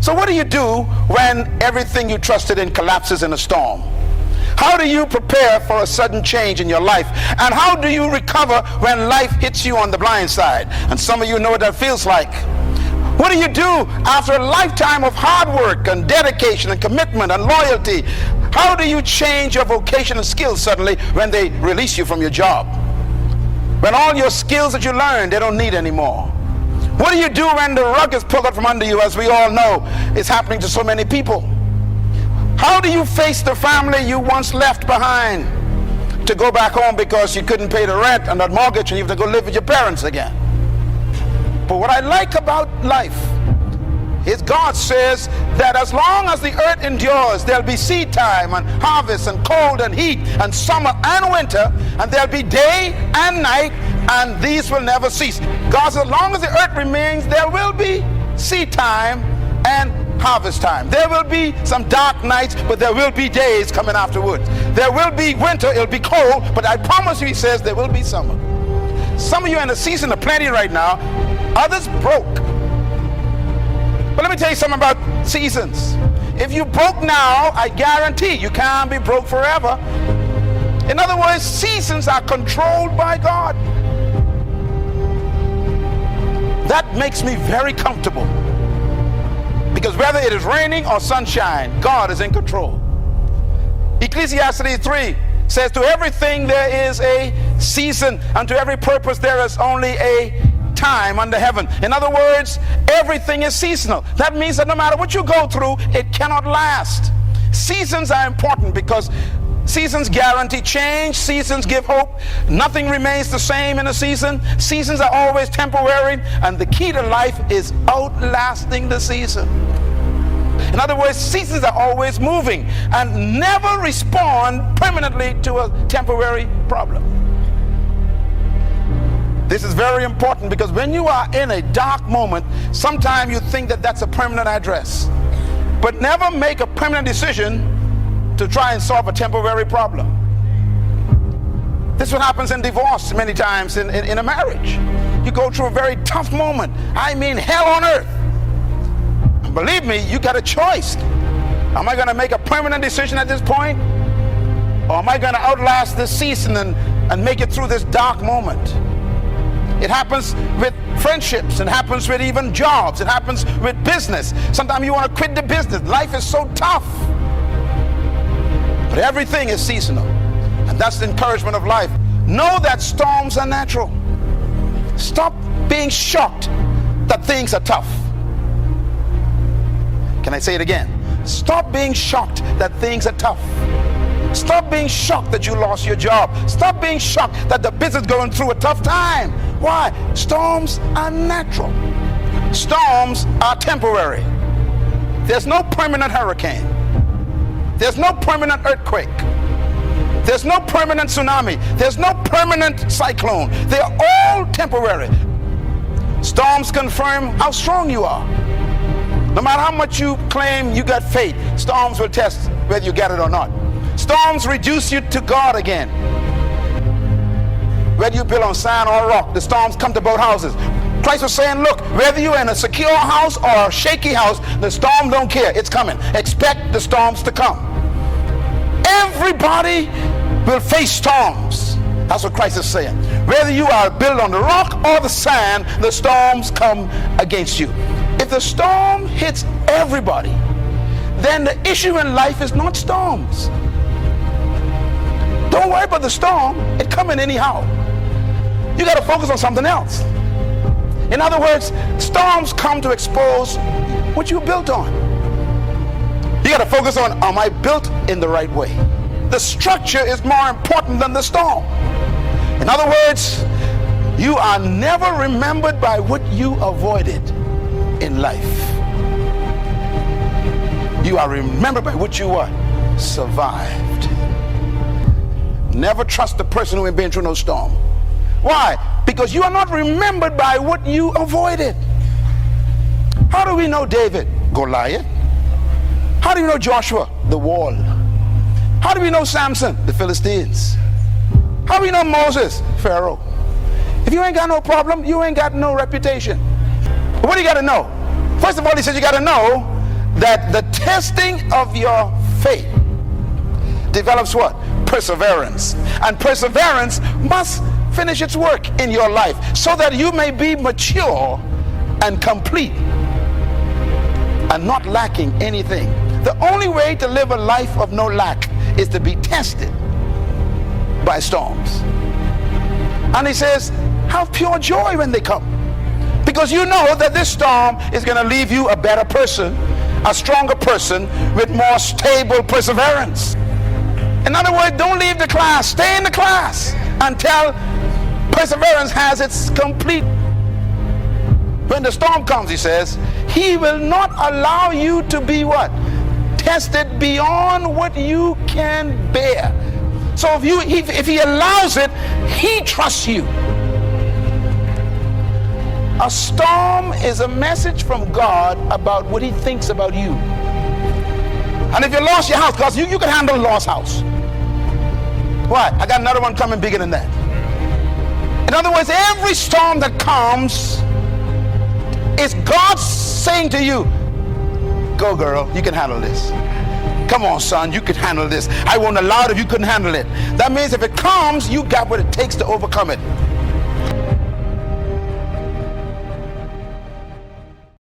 So what do you do when everything you trusted in collapses in a storm? How do you prepare for a sudden change in your life? And how do you recover when life hits you on the blind side? And some of you know what that feels like. What do you do after a lifetime of hard work and dedication and commitment and loyalty? How do you change your vocation and skills suddenly when they release you from your job? When all your skills that you learned, they don't need anymore? What do you do when the rug is pulled out from under you, as we all know is happening to so many people? How do you face the family you once left behind to go back home because you couldn't pay the rent and that mortgage and you have to go live with your parents again? But what I like about life is God says that as long as the earth endures, there'll be seed time and harvest and cold and heat and summer and winter, and there'll be day and night, and these will never cease. God says as long as the earth remains, there will be seed time and harvest time. There will be some dark nights, but there will be days coming afterwards. There will be winter, it'll be cold, but I promise you, he says, there will be summer. Some of you are in a season of plenty right now, others broke. But let me tell you something about seasons. If you broke now, I guarantee you can't be broke forever. In other words, seasons are controlled by God. That makes me very comfortable, because whether it is raining or sunshine, God is in control. Ecclesiastes 3 says, to everything there is a season, and to every purpose there is only a time under heaven. In other words, everything is seasonal. That means that no matter what you go through, it cannot last. Seasons are important because seasons guarantee change. Seasons give hope. Nothing remains the same in a season. Seasons are always temporary, and the key to life is outlasting the season. In other words, seasons are always moving and never respond permanently to a temporary problem. This is very important, because when you are in a dark moment, sometimes you think that that's a permanent address. But never make a permanent decision to try and solve a temporary problem. This is what happens in divorce many times in a marriage. You go through a very tough moment. I mean, hell on earth. And believe me, you got a choice. Am I going to make a permanent decision at this point? Or am I going to outlast this season and make it through this dark moment? It happens with friendships. It happens with even jobs. It happens with business. Sometimes you want to quit the business. Life is so tough. But everything is seasonal. And that's the encouragement of life. Know that storms are natural. Stop being shocked that things are tough. Can I say it again? Stop being shocked that things are tough. Stop being shocked that you lost your job. Stop being shocked that the business is going through a tough time. Why? Storms are natural. Storms are temporary. There's no permanent hurricane. There's no permanent earthquake. There's no permanent tsunami. There's no permanent cyclone. They're all temporary. Storms confirm how strong you are. No matter how much you claim you got faith, storms will test whether you get it or not. Storms reduce you to God again. Whether you build on sand or rock, the storms come to both houses. Christ was saying, look, whether you're in a secure house or a shaky house, the storm don't care. It's coming. Expect the storms to come. Everybody will face storms. That's what Christ is saying. Whether you are built on the rock or the sand, the storms come against you. If the storm hits everybody, then the issue in life is not storms. Don't worry about the storm. It's coming anyhow. You got to focus on something else. In other words, storms come to expose what you built on. You got to focus on, am I built in the right way? The structure is more important than the storm. In other words, you are never remembered by what you avoided in life. You are remembered by what you what? Survived. Never trust the person who ain't been through no storm. Why? Because you are not remembered by what you avoided. How do we know David? Goliath. How do we know Joshua? The wall. How do we know Samson? The Philistines. How do we know Moses? Pharaoh. If you ain't got no problem, you ain't got no reputation. But what do you got to know? First of all, he says you got to know that the testing of your faith develops what? Perseverance. And perseverance must finish its work in your life so that you may be mature and complete and not lacking anything. The only way to live a life of no lack is to be tested by storms. And he says, have pure joy when they come, because you know that this storm is going to leave you a better person, a stronger person with more stable perseverance. In other words, don't leave the class, stay in the class until perseverance has its complete. When the storm comes, he says, he will not allow you to be what? Tested beyond what you can bear. So if he allows it, he trusts you. A storm is a message from God about what he thinks about you. And if you lost your house, because you can handle a lost house. Why? I got another one coming bigger than that. In other words, every storm that comes is God saying to you, go girl, you can handle this. Come on son, you can handle this. I won't allow it if you couldn't handle it. That means if it comes, you got what it takes to overcome it.